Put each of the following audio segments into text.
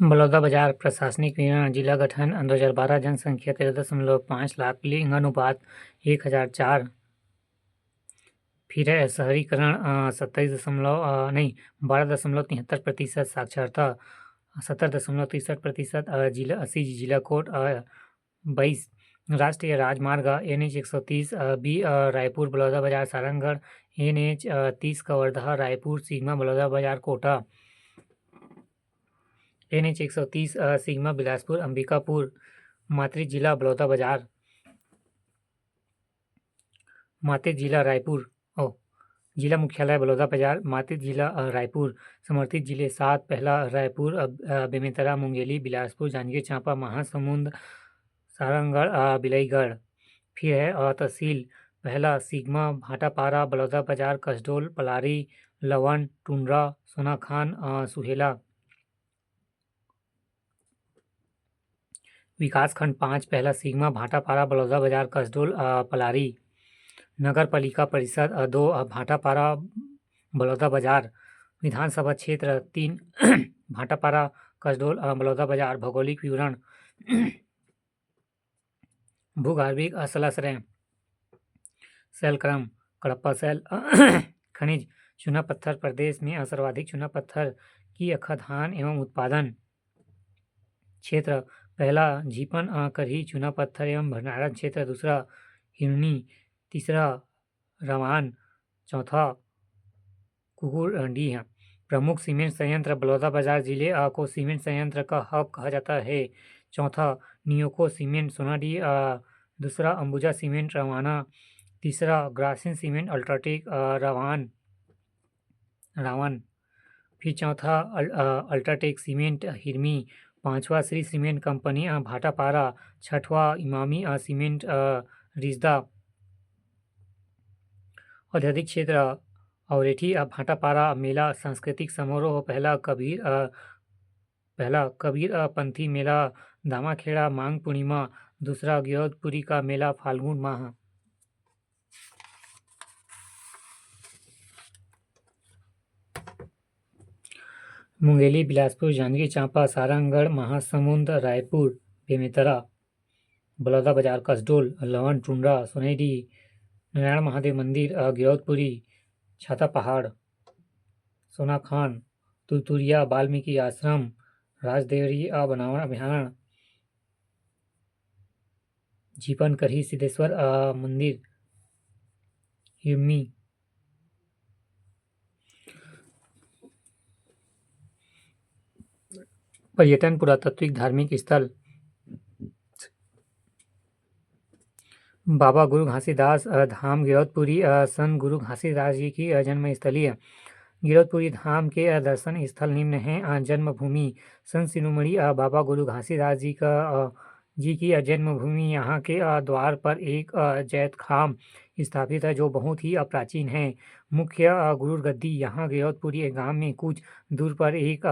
बलौदाबाजार प्रशासनिक विवरण जिला गठन 2012 जनसंख्या 13.5 लाख लिंग अनुपात 1004 फिर है शहरीकरण 12.73% साक्षरता 70.63% जिला 80 जिला कोड 22 राष्ट्रीय राजमार्ग NH 130 B Raipur Balodabazar Sarangarh NH 30 Kawardha Raipur सिग्मा बलौदाबाजार कोटा NH 130 सिग्मा बिलासपुर अंबिकापुर मातृ जिला बलौदाबाजार मातृ जिला रायपुर जिला मुख्यालय बलौदाबाजार मातृ जिला रायपुर समर्थित जिले 7 पहला रायपुर बेमेतरा मुंगेली बिलासपुर जांजगीर चांपा महासमुंद सारंगगढ़ बिलईगढ़ फिर है तहसील पहला सिग्मा भाटापारा बलौदाबाजार कसडोल पलारी लवन टुंड्रा सोनाखान सुहेला विकासखंड 5 पहला सिग्मा भाटापारा बलौदाबाजार कसडोल पलारी नगर पालिका परिषद 2 भाटापारा बलौदाबाजार विधानसभा क्षेत्र 3 भाटापारा कसडोल बलौदाबाजार भौगोलिक विवरण भूगर्भिक स्थलाश्रय शैल क्रम कडप्पा शैल खनिज चूना पत्थर प्रदेश में सर्वाधिक चूना पत्थर की खदान एवं उत्पादन क्षेत्र पहला झीपन करही चूना पत्थर एवं भंडारण क्षेत्र दूसरा हिरनी तीसरा रवान चौथा कुकुरडीह प्रमुख सीमेंट संयंत्र बलौदाबाजार जिले को सीमेंट संयंत्र का हब कहा जाता है चौथा नियोको सीमेंट सोनाडीह दूसरा अंबुजा सीमेंट रवाना तीसरा ग्रासिन सीमेंट अल्ट्राटेक रावण फिर चौथा अल्ट्राटेक सीमेंट हिरमी पांचवा श्री सीमेंट कंपनी भाटापारा छठवा इमामी सीमेंट रिश्दा औद्योगिक क्षेत्र औरेठी भाटापारा मेला सांस्कृतिक समारोह पहला कबीर पंथी मेला दामाखेड़ा मांग पूर्णिमा दूसरा गिरौदपुरी का मेला फाल्गुन माह मुंगेली बिलासपुर जांजगीर चांपा सारंगगढ़ महासमुंद रायपुर बेमेतरा बलौदाबाजार कसडोल लवन टुंड्रा सोनेडी नारायण महादेव मंदिर गिरौदपुरी छाता पहाड़ सोनाखान तुतुरिया वाल्मीकि आश्रम राजदेवरी बनावट अभ्यारण्य झीपन करही सिद्धेश्वर मंदिर हिरमी पर्यटन पुरातात्विक धार्मिक स्थल बाबा गुरु घासीदास धाम गिरौदपुरी संत गुरु घासीदास जी की जन्मस्थली है गिरौदपुरी धाम के दर्शन स्थल निम्न हैं जन्मभूमि संत शिरोमणि बाबा गुरु घासीदास जी की जन्मभूमि यहाँ के द्वार पर एक जैत खाम स्थापित है जो बहुत ही प्राचीन है मुख्य गुरु गद्दी यहाँ गिरौदपुरी गांव में कुछ दूर पर एक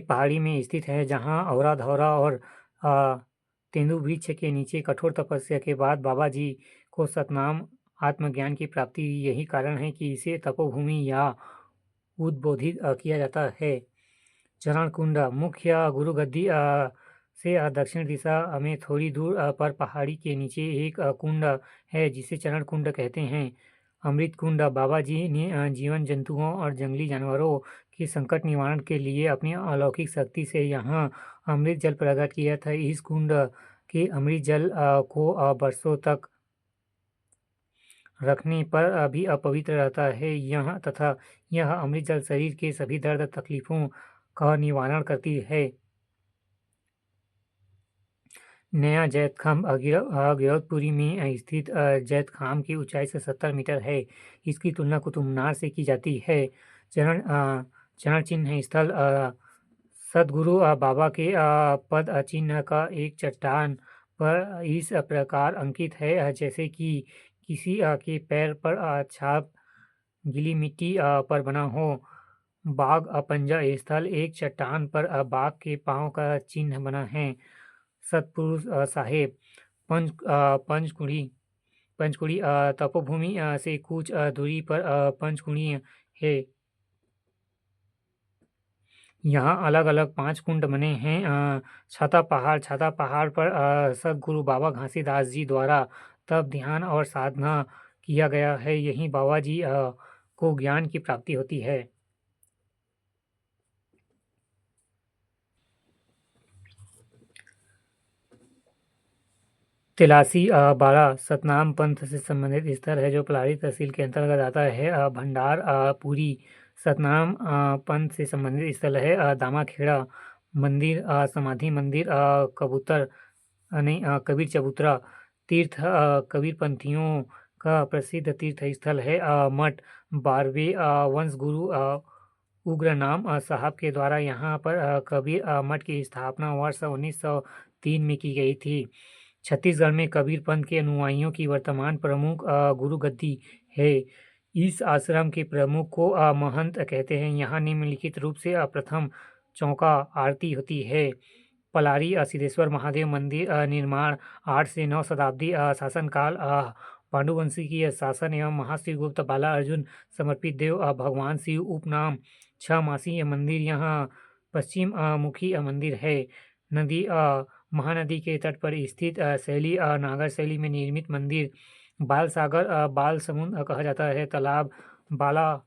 पहाड़ी में स्थित है जहाँ औरा धौरा और तेंदु वृक्ष के नीचे कठोर तपस्या के बाद बाबा जी को सतनाम आत्मज्ञान की प्राप्ति हुई यही कारण है कि इसे तपोभूमि या उद्बोधित किया जाता है चरण कुंड मुख्य गुरु गद्दी से दक्षिण दिशा में थोड़ी दूर पर पहाड़ी के नीचे एक कुंड है जिसे चरण कुंड कहते हैं अमृत कुंड बाबा जी ने जीवन जंतुओं और जंगली जानवरों के संकट निवारण के लिए अपनी अलौकिक शक्ति से यहाँ अमृत जल प्रकट किया था इस कुंड के अमृत जल को वर्षों तक रखने पर भी अपवित्र रहता है यह अमृत जल शरीर के सभी दर्द तकलीफों का निवारण करती है नया जैत खाम गिरौदपुरी में स्थित जैत खाम की ऊंचाई से 70 मीटर है इसकी तुलना कुतुब मीनार से की जाती है चरण चिन्ह स्थल सदगुरु बाबा के पद चिन्ह का एक चट्टान पर इस प्रकार अंकित है जैसे कि किसी के पैर पर छाप गीली मिट्टी पर बना हो बाघ पंजा स्थल एक चट्टान पर बाघ के पांव का चिन्ह बना है सतपुरुष साहेब पंचकुड़ी तपोभूमि से कुछ दूरी पर पंचकुड़ी है यहाँ अलग-अलग 5 कुंड बने हैं। छाता पहाड़ पर सद्गुरु बाबा घासीदास जी द्वारा तप, ध्यान और साधना किया गया है। यहीं बाबा जी को ज्ञान की प्राप्ति होती है। तिलासी बाड़ा सतनाम पंथ से संबंधित स्थल है जो पलारी तहसील के अंतर्गत आता है। भंडार पुरी सतनाम पंथ से संबंधित स्थल है। दामाखेड़ा मंदिर, समाधि मंदिर, कबूतर नहीं कबीर चबूतरा तीर्थ कबीर पंथियों का प्रसिद्ध तीर्थ स्थल है। मठ 12वें वंश गुरु उग्रनाम साहब के द्वारा यहाँ पर कबीर मठ की स्थापना वर्ष 1903 में की गई थी। छत्तीसगढ़ में कबीर पंथ के अनुयायियों की वर्तमान प्रमुख गुरु गद्दी है। इस आश्रम के प्रमुख को महंत कहते हैं। यहाँ निम्नलिखित रूप से प्रथम चौका आरती होती है। पलारी सिद्धेश्वर महादेव मंदिर निर्माण 8 से 9 शताब्दी शासनकाल पांडुवंशी की शासन एवं महाशिव गुप्त बाला अर्जुन समर्पित देव भगवान शिव उपनाम 6 मासी मंदिर यहाँ पश्चिम मुखी मंदिर है। नदी महानदी के तट पर स्थित शैली नागर शैली में निर्मित मंदिर बाल सागर बाल समुद्र कहा जाता है। तालाब बाला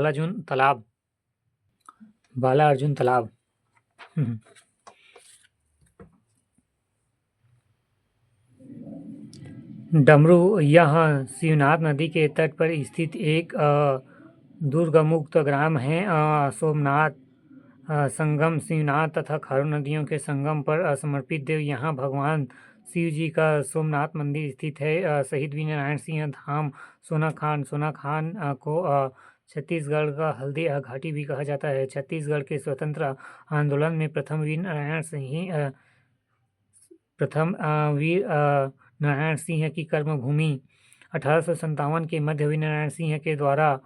अर्जुन तालाब। डमरू यह शिवनाथ नदी के तट पर स्थित एक दुर्गमुक्त ग्राम है। सोमनाथ संगम शिवनाथ तथा खारून नदियों के संगम पर समर्पित देव यहाँ भगवान शिव जी का सोमनाथ मंदिर स्थित है। शहीद वीर नारायण सिंह धाम सोना खान को छत्तीसगढ़ का हल्दी घाटी भी कहा जाता है। छत्तीसगढ़ के स्वतंत्र आंदोलन में प्रथम वीर नारायण सिंह की कर्मभूमि 1857 के मध्य वीर नारायण सिंह के द्वारा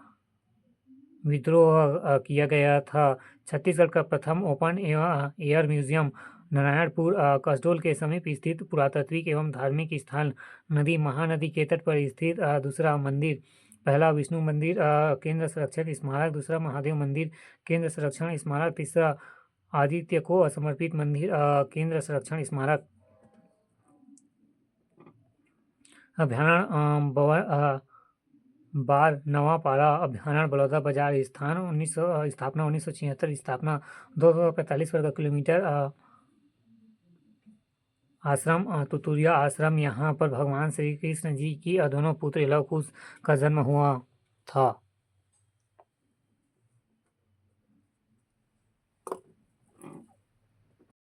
विद्रोह किया गया था। छत्तीसगढ़ का प्रथम open air museum Narayanpur Kasdol के समीप स्थित पुरातात्विक एवं धार्मिक स्थान नदी महानदी के तट पर स्थित दूसरा मंदिर, पहला विष्णु मंदिर केंद्र संरक्षण स्मारक, दूसरा महादेव मंदिर केंद्र संरक्षण स्मारक, तीसरा आदित्य को समर्पित मंदिर केंद्र संरक्षण स्मारक। अभ्यारण्य बार नवापाड़ा अभ्यारण्य बलौदाबाजार स्थापना 1976 स्थापना 245 वर्ग किलोमीटर। आश्रम तुतुरिया आश्रम यहाँ पर भगवान श्री कृष्ण जी की दोनों पुत्र लव कुश का जन्म हुआ था।